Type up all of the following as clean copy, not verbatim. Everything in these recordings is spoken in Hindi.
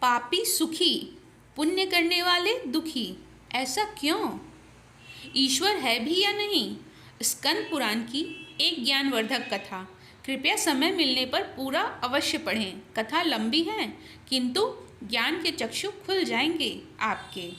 पापी सुखी, पुण्य करने वाले दुखी। ऐसा क्यों? ईश्वर है भी या नहीं? स्कंद पुराण की एक ज्ञानवर्धक कथा। कृपया समय मिलने पर पूरा अवश्य पढ़ें। कथा लंबी है किंतु ज्ञान के चक्षु खुल जाएंगे आपके।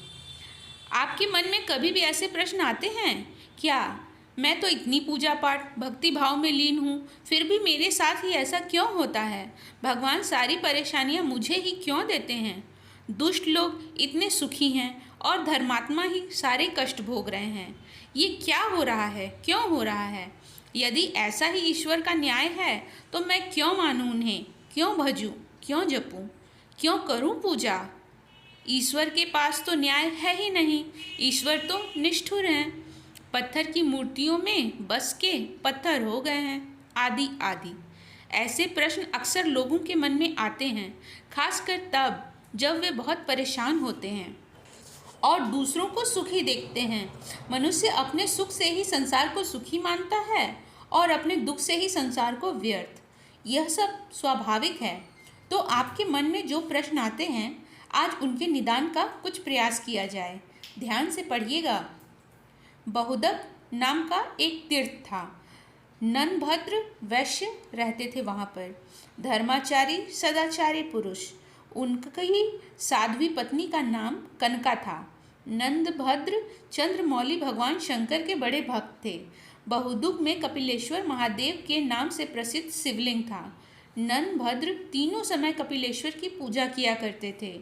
आपके मन में कभी भी ऐसे प्रश्न आते हैं क्या? मैं तो इतनी पूजा पाठ भक्ति भाव में लीन हूँ, फिर भी मेरे साथ ही ऐसा क्यों होता है? भगवान सारी परेशानियाँ मुझे ही क्यों देते हैं? दुष्ट लोग इतने सुखी हैं और धर्मात्मा ही सारे कष्ट भोग रहे हैं। ये क्या हो रहा है? क्यों हो रहा है? यदि ऐसा ही ईश्वर का न्याय है तो मैं क्यों मानूं उन्हें? क्यों भजूं? क्यों जपूं? क्यों करूं पूजा? ईश्वर के पास तो न्याय है ही नहीं। ईश्वर तो निष्ठुर हैं, पत्थर की मूर्तियों में बस के पत्थर हो गए हैं, आदि आदि। ऐसे प्रश्न अक्सर लोगों के मन में आते हैं, खासकर तब जब वे बहुत परेशान होते हैं और दूसरों को सुखी देखते हैं। मनुष्य अपने सुख से ही संसार को सुखी मानता है और अपने दुख से ही संसार को व्यर्थ। यह सब स्वाभाविक है। तो आपके मन में जो प्रश्न आते हैं, आज उनके निदान का कुछ प्रयास किया जाए। ध्यान से पढ़िएगा। बहुदक नाम का एक तीर्थ था। ननभद्र वैश्य रहते थे वहाँ पर। धर्माचारी सदाचारी पुरुष। उनकी साध्वी पत्नी का नाम कनका था। नंदभद्र चंद्रमौली भगवान शंकर के बड़े भक्त थे। बहुदुक में कपिलेश्वर महादेव के नाम से प्रसिद्ध शिवलिंग था। नंदभद्र तीनों समय कपिलेश्वर की पूजा किया करते थे।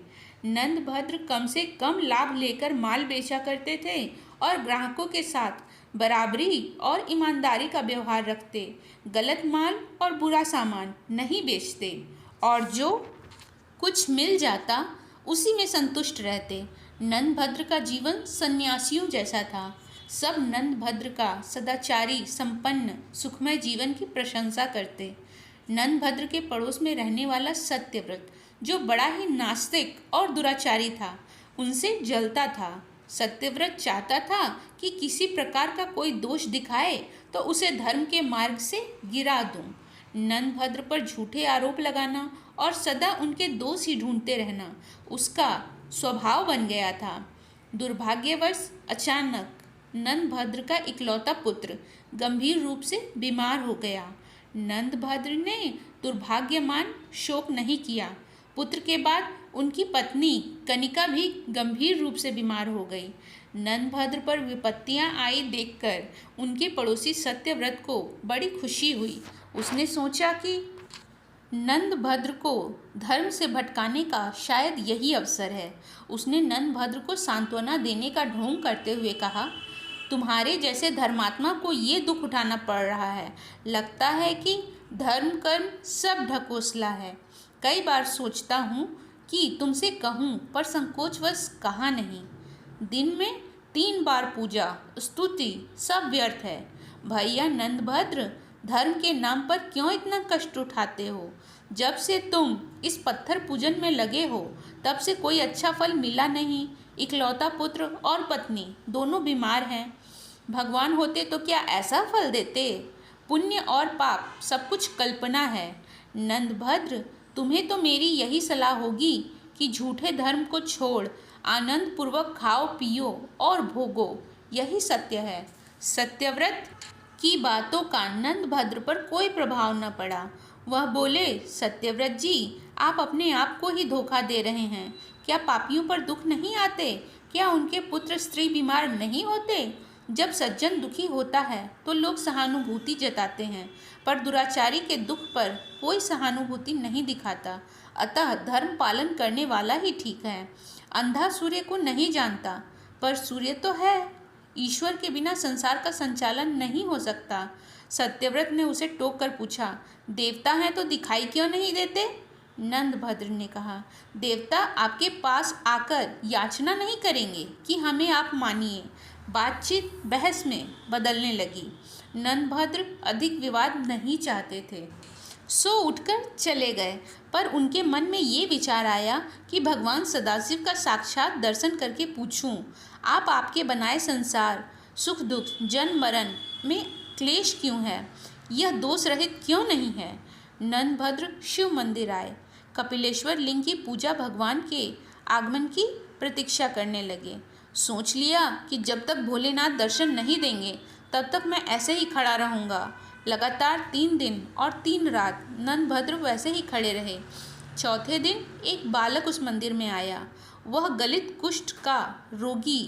नंदभद्र कम से कम लाभ लेकर माल बेचा करते थे और ग्राहकों के साथ बराबरी और ईमानदारी का व्यवहार रखते। गलत माल और बुरा सामान नहीं बेचते और जो कुछ मिल जाता उसी में संतुष्ट रहते। नंदभद्र का जीवन सन्यासियों जैसा था। सब नंदभद्र का सदाचारी संपन्न सुखमय जीवन की प्रशंसा करते। नंदभद्र के पड़ोस में रहने वाला सत्यव्रत, जो बड़ा ही नास्तिक और दुराचारी था, उनसे जलता था। सत्यव्रत चाहता था कि किसी प्रकार का कोई दोष दिखाए तो उसे धर्म के मार्ग से गिरा दूं। नंदभद्र पर झूठे आरोप लगाना और सदा उनके दोष ही ढूंढते रहना उसका स्वभाव बन गया था। दुर्भाग्यवश अचानक नंदभद्र का इकलौता पुत्र गंभीर रूप से बीमार हो गया। नंदभद्र ने दुर्भाग्यमान शोक नहीं किया। पुत्र के बाद उनकी पत्नी कनिका भी गंभीर रूप से बीमार हो गई। नंदभद्र पर विपत्तियां आई देखकर उनके पड़ोसी सत्यव्रत को बड़ी खुशी हुई। उसने सोचा कि नंदभद्र को धर्म से भटकाने का शायद यही अवसर है। उसने नंदभद्र को सांत्वना देने का ढोंग करते हुए कहा, तुम्हारे जैसे धर्मात्मा को ये दुख उठाना पड़ रहा है। लगता है कि धर्म कर्म सब ढकोसला है। कई बार सोचता हूँ कि तुमसे कहूँ पर संकोचवश कहा नहीं। दिन में 3 बार पूजा स्तुति सब व्यर्थ है। भैया नंदभद्र, धर्म के नाम पर क्यों इतना कष्ट उठाते हो? जब से तुम इस पत्थर पूजन में लगे हो तब से कोई अच्छा फल मिला नहीं। इकलौता पुत्र और पत्नी दोनों बीमार हैं। भगवान होते तो क्या ऐसा फल देते? पुण्य और पाप सब कुछ कल्पना है। नंदभद्र, तुम्हें तो मेरी यही सलाह होगी कि झूठे धर्म को छोड़ आनंद पूर्वक खाओ पियो और भोगो, यही सत्य है। सत्यव्रत की बातों का नंदभद्र पर कोई प्रभाव न पड़ा। वह बोले, सत्यव्रत जी, आप अपने आप को ही धोखा दे रहे हैं। क्या पापियों पर दुख नहीं आते? क्या उनके पुत्र स्त्री बीमार नहीं होते? जब सज्जन दुखी होता है तो लोग सहानुभूति जताते हैं, पर दुराचारी के दुख पर कोई सहानुभूति नहीं दिखाता। अतः धर्म पालन करने वाला ही ठीक है। अंधा सूर्य को नहीं जानता, पर सूर्य तो है। ईश्वर के बिना संसार का संचालन नहीं हो सकता। सत्यव्रत ने उसे टोक कर पूछा, देवता हैं तो दिखाई क्यों नहीं देते? नंदभद्र ने कहा, देवता आपके पास आकर याचना नहीं करेंगे कि हमें आप मानिए। बातचीत बहस में बदलने लगी। नंदभद्र अधिक विवाद नहीं चाहते थे, सो उठकर चले गए। पर उनके मन में ये विचार आया कि भगवान सदाशिव का साक्षात दर्शन करके पूछूं, आप आपके बनाए संसार सुख दुख जन्म मरण में क्लेश क्यों है? यह दोष रहित क्यों नहीं है? नंदभद्र शिव मंदिर आए। कपिलेश्वर लिंग की पूजा भगवान के आगमन की प्रतीक्षा करने लगे। सोच लिया कि जब तक भोलेनाथ दर्शन नहीं देंगे तब तक मैं ऐसे ही खड़ा रहूँगा। लगातार 3 दिन और 3 रात नंदभद्र वैसे ही खड़े रहे। चौथे दिन एक बालक उस मंदिर में आया। वह गलित कुष्ठ का रोगी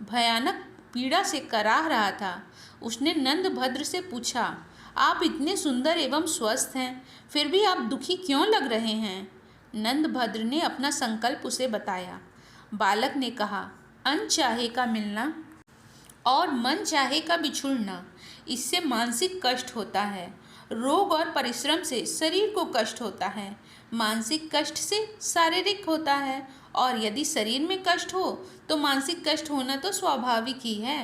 भयानक पीड़ा से कराह रहा था। उसने नंदभद्र से पूछा, आप इतने सुंदर एवं स्वस्थ हैं, फिर भी आप दुखी क्यों लग रहे हैं? नंदभद्र ने अपना संकल्प उसे बताया। बालक ने कहा, अनचाहे का मिलना और मन चाहे का बिछुड़ना, इससे मानसिक कष्ट होता है। रोग और परिश्रम से शरीर को कष्ट होता है, मानसिक कष्ट से शारीरिक होता है, और यदि शरीर में कष्ट हो तो मानसिक कष्ट होना तो स्वाभाविक ही है।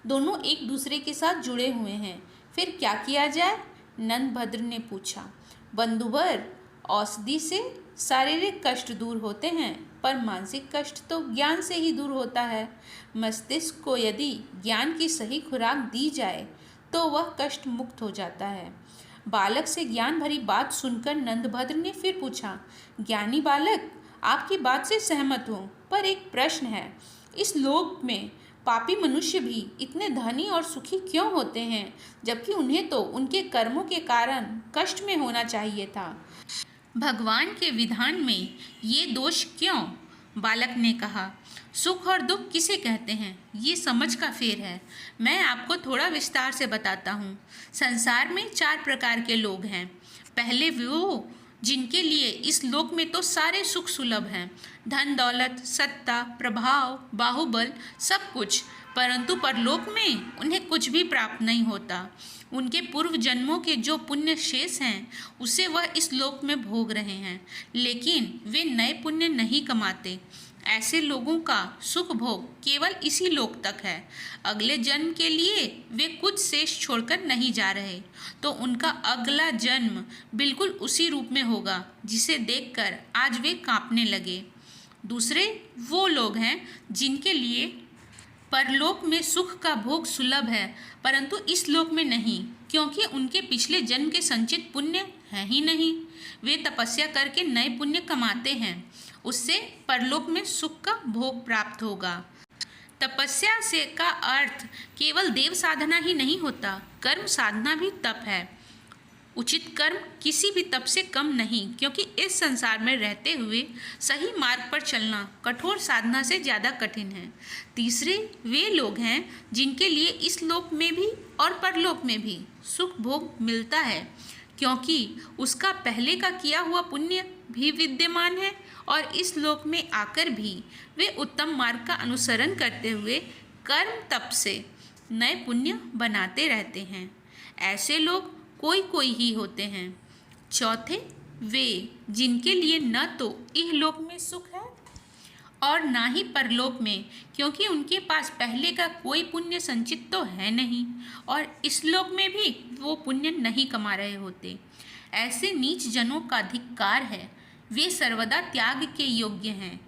दोनों एक दूसरे के साथ जुड़े हुए हैं। फिर क्या किया जाए? नंदभद्र ने पूछा। बंधुवर, औषधि से शारीरिक कष्ट दूर होते हैं, पर मानसिक कष्ट तो ज्ञान से ही दूर होता है। मस्तिष्क को यदि ज्ञान की सही खुराक दी जाए तो वह कष्ट मुक्त हो जाता है। बालक से ज्ञान भरी बात सुनकर नंदभद्र ने फिर पूछा, ज्ञानी बालक, आपकी बात से सहमत हूँ, पर एक प्रश्न है। इस लोक में पापी मनुष्य भी इतने धनी और सुखी क्यों होते हैं, जबकि उन्हें तो उनके कर्मों के कारण कष्ट में होना चाहिए था? भगवान के विधान में ये दोष क्यों? बालक ने कहा, सुख और दुख किसे कहते हैं, ये समझ का फेर है। मैं आपको थोड़ा विस्तार से बताता हूँ। संसार में 4 प्रकार के लोग हैं। पहले वो जिनके लिए इस लोक में तो सारे सुख सुलभ हैं, धन दौलत, सत्ता, प्रभाव, बाहुबल, सब कुछ, परंतु परलोक में उन्हें कुछ भी प्राप्त नहीं होता। उनके पूर्व जन्मों के जो पुण्य शेष हैं उसे वह इस लोक में भोग रहे हैं, लेकिन वे नए पुण्य नहीं कमाते। ऐसे लोगों का सुख भोग केवल इसी लोक तक है। अगले जन्म के लिए वे कुछ शेष छोड़कर नहीं जा रहे, तो उनका अगला जन्म बिल्कुल उसी रूप में होगा जिसे देखकर आज वे कांपने लगे। दूसरे वो लोग हैं जिनके लिए परलोक में सुख का भोग सुलभ है, परंतु इस लोक में नहीं, क्योंकि उनके पिछले जन्म के संचित पुण्य है ही नहीं। वे तपस्या करके नए पुण्य कमाते हैं, उससे परलोक में सुख का भोग प्राप्त होगा। तपस्या से का अर्थ केवल देव साधना ही नहीं होता, कर्म साधना भी तप है। उचित कर्म किसी भी तप से कम नहीं, क्योंकि इस संसार में रहते हुए सही मार्ग पर चलना कठोर साधना से ज़्यादा कठिन है। तीसरे वे लोग हैं जिनके लिए इस लोक में भी और परलोक में भी सुख भोग मिलता है, क्योंकि उसका पहले का किया हुआ पुण्य भी विद्यमान है, और इस लोक में आकर भी वे उत्तम मार्ग का अनुसरण करते हुए कर्म तप से नए पुण्य बनाते रहते हैं। ऐसे लोग कोई ही होते हैं। चौथे वे जिनके लिए न तो इहलोक में सुख है और ना ही परलोक में, क्योंकि उनके पास पहले का कोई पुण्य संचित तो है नहीं, और इस लोक में भी वो पुण्य नहीं कमा रहे होते। ऐसे नीच जनों का धिक्कार है। वे सर्वदा त्याग के योग्य हैं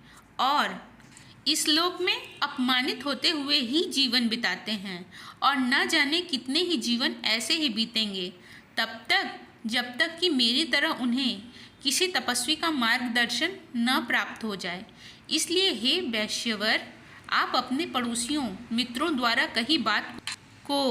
और इस लोक में अपमानित होते हुए ही जीवन बिताते हैं, और न जाने कितने ही जीवन ऐसे ही बीतेंगे, तब तक जब तक कि मेरी तरह उन्हें किसी तपस्वी का मार्गदर्शन न प्राप्त हो जाए। इसलिए हे वैश्यवर, आप अपने पड़ोसियों मित्रों द्वारा कही बात को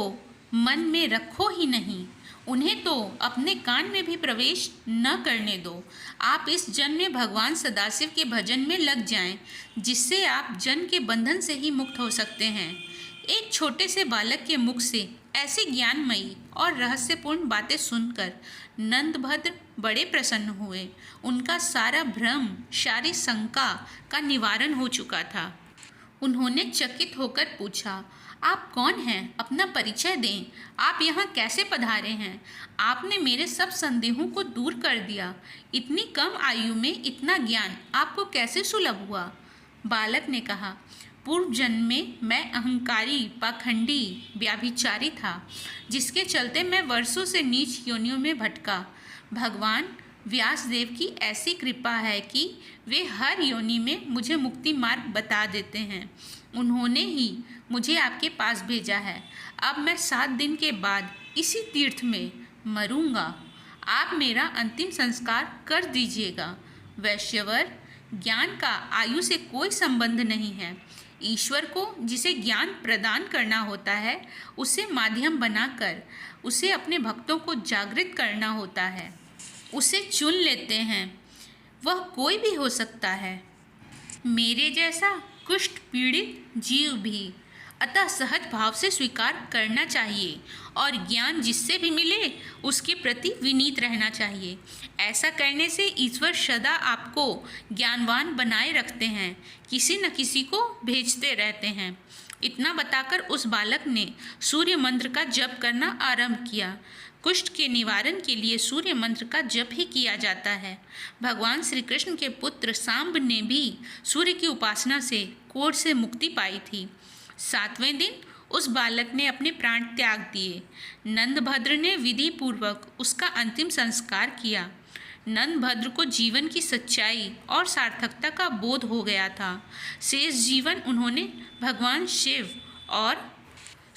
मन में रखो ही नहीं, उन्हें तो अपने कान में भी प्रवेश न करने दो। आप इस जन्म में भगवान सदाशिव के भजन में लग जाएं, जिससे आप जन्म के बंधन से ही मुक्त हो सकते हैं। एक छोटे से बालक के मुख से ऐसी ज्ञानमयी और रहस्यपूर्ण बातें सुनकर नंदभद्र बड़े प्रसन्न हुए। उनका सारा भ्रम, सारी शंका का निवारण हो चुका था। उन्होंने चकित होकर पूछा, आप कौन हैं? अपना परिचय दें। आप यहाँ कैसे पधारे हैं? आपने मेरे सब संदेहों को दूर कर दिया। इतनी कम आयु में इतना ज्ञान आपको कैसे सुलभ हुआ? बालक ने कहा, पूर्व जन्म में मैं अहंकारी, पाखंडी, व्याभिचारी था, जिसके चलते मैं वर्षों से नीच योनियों में भटका। भगवान व्यासदेव की ऐसी कृपा है कि वे हर योनि में मुझे मुक्ति मार्ग बता देते हैं। उन्होंने ही मुझे आपके पास भेजा है। अब मैं 7 दिन के बाद इसी तीर्थ में मरूंगा। आप मेरा अंतिम संस्कार कर दीजिएगा। वैश्यवर, ज्ञान का आयु से कोई संबंध नहीं है। ईश्वर को जिसे ज्ञान प्रदान करना होता है, उसे माध्यम बनाकर उसे अपने भक्तों को जागृत करना होता है। उसे चुन लेते हैं, वह कोई भी हो सकता है, मेरे जैसा कुष्ठ पीड़ित जीव भी। अतः सहज भाव से स्वीकार करना चाहिए और ज्ञान जिससे भी मिले उसके प्रति विनीत रहना चाहिए। ऐसा करने से ईश्वर सदा आपको ज्ञानवान बनाए रखते हैं, किसी न किसी को भेजते रहते हैं। इतना बताकर उस बालक ने सूर्य मंत्र का जप करना आरंभ किया। कुष्ठ के निवारण के लिए सूर्य मंत्र का जप ही किया जाता है। भगवान श्री कृष्ण के पुत्र सांब ने भी सूर्य की उपासना से कोढ़ से मुक्ति पाई थी। 7वें दिन उस बालक ने अपने प्राण त्याग दिए। नंदभद्र ने विधि पूर्वक उसका अंतिम संस्कार किया। नंदभद्र को जीवन की सच्चाई और सार्थकता का बोध हो गया था। शेष जीवन उन्होंने भगवान शिव और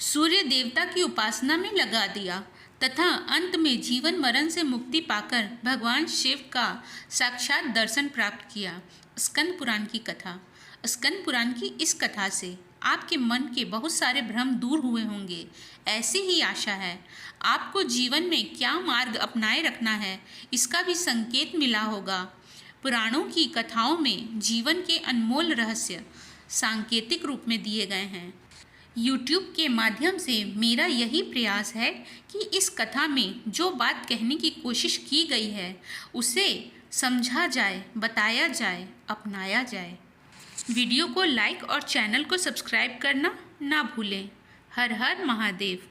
सूर्य देवता की उपासना में लगा दिया तथा अंत में जीवन मरण से मुक्ति पाकर भगवान शिव का साक्षात दर्शन प्राप्त किया। स्कंद पुराण की कथा। स्कंद पुराण की इस कथा से आपके मन के बहुत सारे भ्रम दूर हुए होंगे, ऐसी ही आशा है। आपको जीवन में क्या मार्ग अपनाए रखना है, इसका भी संकेत मिला होगा। पुराणों की कथाओं में जीवन के अनमोल रहस्य सांकेतिक रूप में दिए गए हैं। YouTube के माध्यम से मेरा यही प्रयास है कि इस कथा में जो बात कहने की कोशिश की गई है उसे समझा जाए, बताया जाए, अपनाया जाए। वीडियो को लाइक और चैनल को सब्सक्राइब करना ना भूलें। हर हर महादेव।